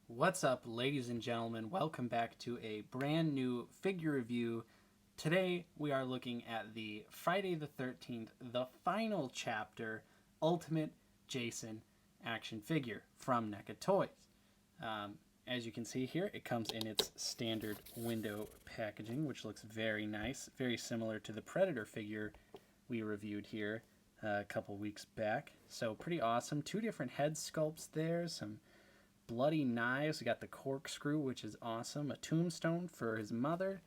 What's up, ladies and gentlemen? Welcome back to a brand new figure review. Today we are looking at the Friday the 13th, the final chapter, Ultimate Jason action figure from NECA Toys. As you can see here, it comes in its standard window packaging, which looks very nice, very similar to the Predator figure we reviewed here a couple weeks back. So pretty awesome. Two different head sculpts there, some bloody knives. We got the corkscrew, which is awesome, a tombstone for his mother,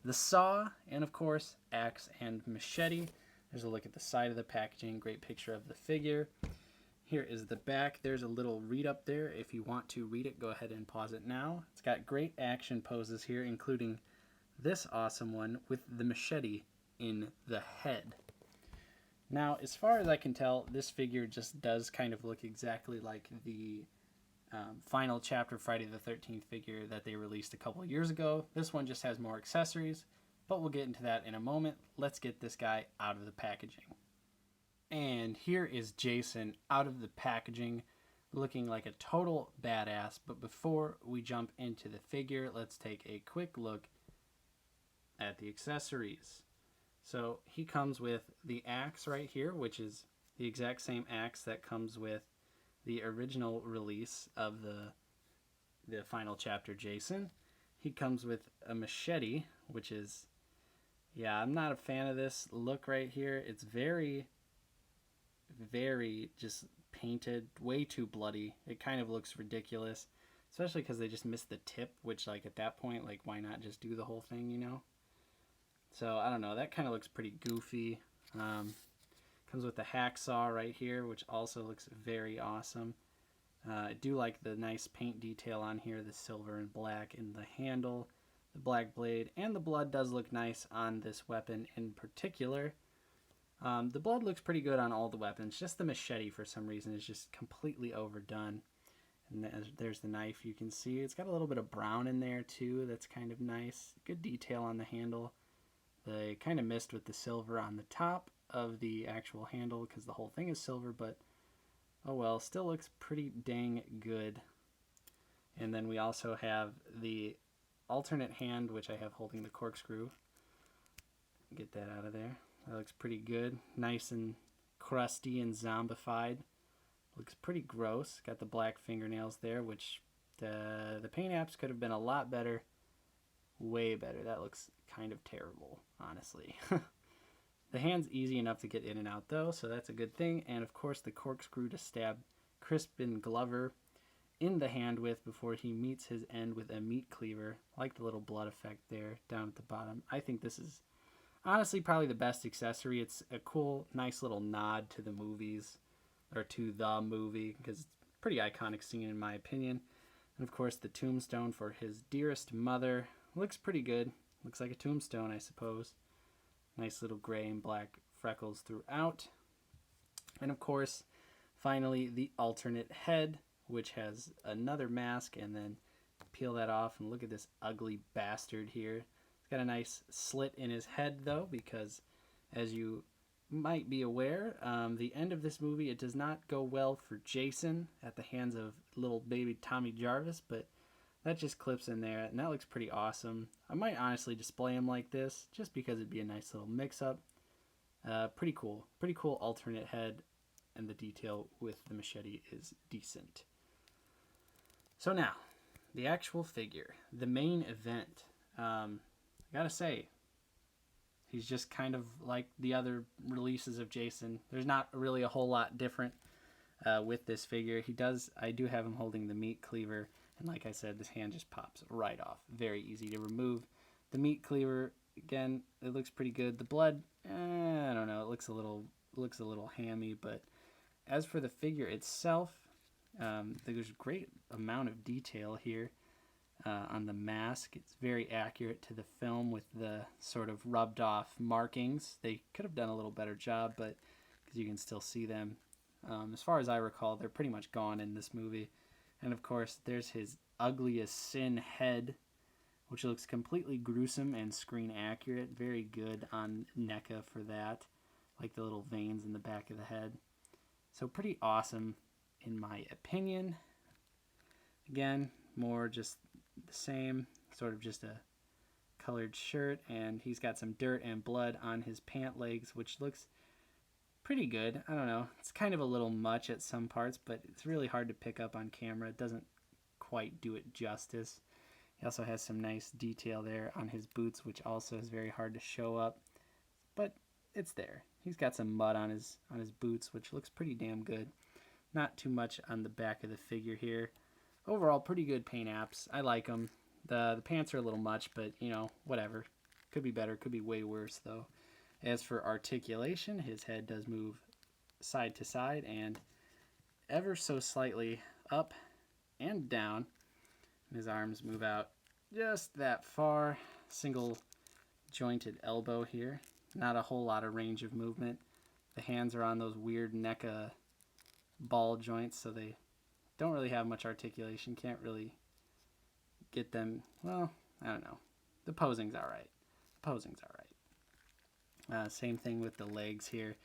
the saw, and of course axe and machete. There's a look at the side of the packaging. Great picture of the figure. Here is the back. There's a little read up there. If you want to read it, go ahead and pause it now. It's got great action poses here, including this awesome one with the machete in the head. Now, as far as I can tell, this figure just does kind of look exactly like the final chapter Friday the 13th figure that they released a couple years ago. This one just has more accessories, but we'll get into that in a moment. Let's get this guy out of the packaging. And here is Jason out of the packaging, looking like a total badass. But before we jump into the figure, let's take a quick look at the accessories. So he comes with the axe right here, which is the exact same axe that comes with the original release of the final chapter Jason. He comes with a machete, which is, yeah, I'm not a fan of this look right here. It's very just painted, way too bloody. It kind of looks ridiculous, especially because they just missed the tip, which, like, at that point, like, why not just do the whole thing, you know? So I don't know, that kind of looks pretty goofy. Comes with the hacksaw right here, which also looks very awesome. I do like the nice paint detail on here, the silver and black in the handle, the black blade, and the blood does look nice on this weapon in particular. The blood looks pretty good on all the weapons, just the machete for some reason is just completely overdone. And there's the knife, you can see. It's got a little bit of brown in there too, that's kind of nice. Good detail on the handle. They kind of missed with the silver on the top of the actual handle because the whole thing is silver, but oh well, still looks pretty dang good. And then we also have the alternate hand, which I have holding the corkscrew. Get that out of there. That looks pretty good. Nice and crusty and zombified. Looks pretty gross. Got the black fingernails there, which the paint apps could have been a lot better. Way better. That looks kind of terrible, honestly. The hand's easy enough to get in and out, though, so that's a good thing. And, of course, the corkscrew to stab Crispin Glover in the hand with before he meets his end with a meat cleaver. I like the little blood effect there down at the bottom. I think this is, honestly, probably the best accessory. It's a cool, nice little nod to the movies, or to the movie, because it's a pretty iconic scene, in my opinion. And, of course, the tombstone for his dearest mother. Looks pretty good. Looks like a tombstone, I suppose. Nice little gray and black freckles throughout. And of course, finally, the alternate head, which has another mask, and then peel that off and look at this ugly bastard here. It's got a nice slit in his head, though, because as you might be aware, the end of this movie, it does not go well for Jason at the hands of little baby Tommy Jarvis, but that just clips in there, and that looks pretty awesome. I might honestly display him like this, just because it'd be a nice little mix-up. Pretty cool. Pretty cool alternate head, and the detail with the machete is decent. So now, the actual figure, the main event. I gotta say, he's just kind of like the other releases of Jason. There's not really a whole lot different with this figure. I do have him holding the meat cleaver. And like I said, this hand just pops right off. Very easy to remove. The meat cleaver, again, it looks pretty good. The blood, I don't know. It looks a little hammy. But as for the figure itself, there's a great amount of detail here on the mask. It's very accurate to the film with the sort of rubbed off markings. They could have done a little better job, but because you can still see them. As far as I recall, they're pretty much gone in this movie. And of course, there's his ugliest sin head, which looks completely gruesome and screen accurate. Very good on NECA for that. Like the little veins in the back of the head. So pretty awesome in my opinion. Again, more just the same, sort of just a colored shirt, and he's got some dirt and blood on his pant legs, which looks pretty good. I don't know, it's kind of a little much at some parts, but it's really hard to pick up on camera. It doesn't quite do it justice. He also has some nice detail there on his boots, which also is very hard to show up, but it's there. He's got some mud on his boots, which looks pretty damn good. Not too much on the back of the figure here. Overall, pretty good paint apps. I like them. The pants are a little much, but, you know, whatever. Could be better. Could be way worse, though. As for articulation, his head does move side to side and ever so slightly up and down. His arms move out just that far. Single jointed elbow here. Not a whole lot of range of movement. The hands are on those weird NECA ball joints, so they don't really have much articulation. Can't really get them. Well, I don't know. The posing's alright. Same thing with the legs here.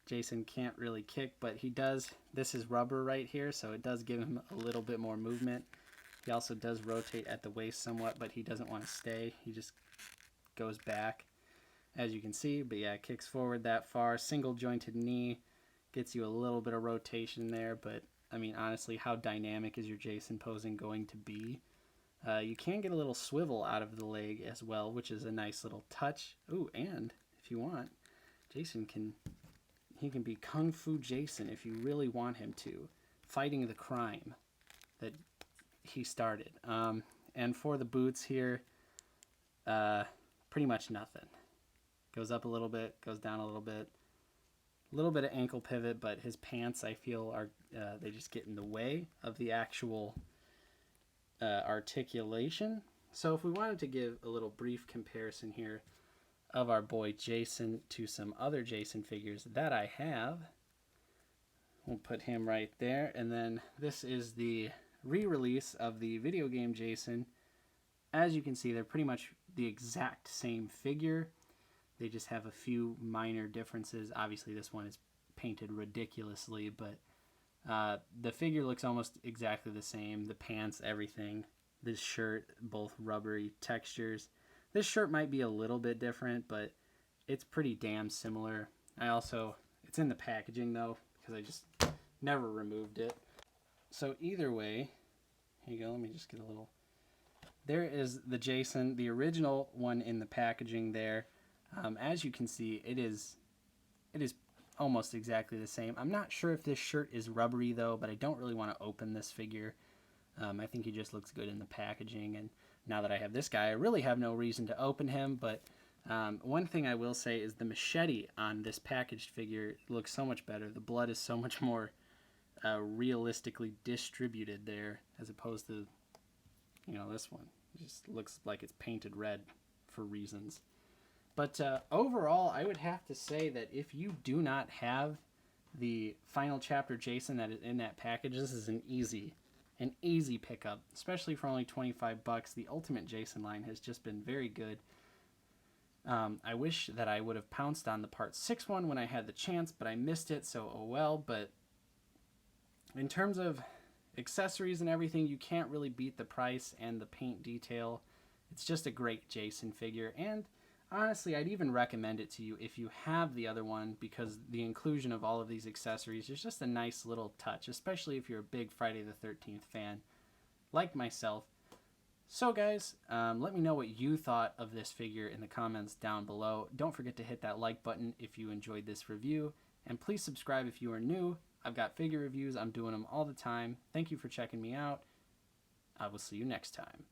Jason can't really kick, but he does. This is rubber right here, so it does give him a little bit more movement. He also does rotate at the waist somewhat, but he doesn't want to stay. He just goes back, as you can see. But yeah, kicks forward that far. Single jointed knee gets you a little bit of rotation there, but I mean, honestly, how dynamic is your Jason posing going to be? You can get a little swivel out of the leg as well, which is a nice little touch. Ooh, and if you want, Jason can be Kung Fu Jason if you really want him to, fighting the crime that he started. And for the boots here, pretty much nothing. Goes up a little bit, goes down a little bit. A little bit of ankle pivot, but his pants, I feel, are they just get in the way of the actual articulation. So if we wanted to give a little brief comparison here of our boy Jason to some other Jason figures that I have, we'll put him right there. And then this is the re-release of the video game Jason. As you can see, they're pretty much the exact same figure. They just have a few minor differences. Obviously, this one is painted ridiculously, but the figure looks almost exactly the same. The pants, everything. This shirt, both rubbery textures. This shirt might be a little bit different, but it's pretty damn similar. It's in the packaging, though, because I just never removed it. So either way, here you go. Let me just get a little... There is the Jason, the original one in the packaging there. As you can see, it is almost exactly the same. I'm not sure if this shirt is rubbery though, but I don't really want to open this figure. I think he just looks good in the packaging, and now that I have this guy, I really have no reason to open him. But one thing I will say is the machete on this packaged figure looks so much better. The blood is so much more realistically distributed there, as opposed to, you know, this one. It just looks like it's painted red for reasons. But overall, I would have to say that if you do not have the final chapter Jason that is in that package, this is an easy pickup, especially for only $25. The Ultimate Jason line has just been very good. I wish that I would have pounced on the Part 6 one when I had the chance, but I missed it, so oh well. But in terms of accessories and everything, you can't really beat the price and the paint detail. It's just a great Jason figure, and honestly, I'd even recommend it to you if you have the other one, because the inclusion of all of these accessories is just a nice little touch, especially if you're a big Friday the 13th fan like myself. So guys, let me know what you thought of this figure in the comments down below. Don't forget to hit that like button if you enjoyed this review, and please subscribe if you are new. I've got figure reviews. I'm doing them all the time. Thank you for checking me out. I will see you next time.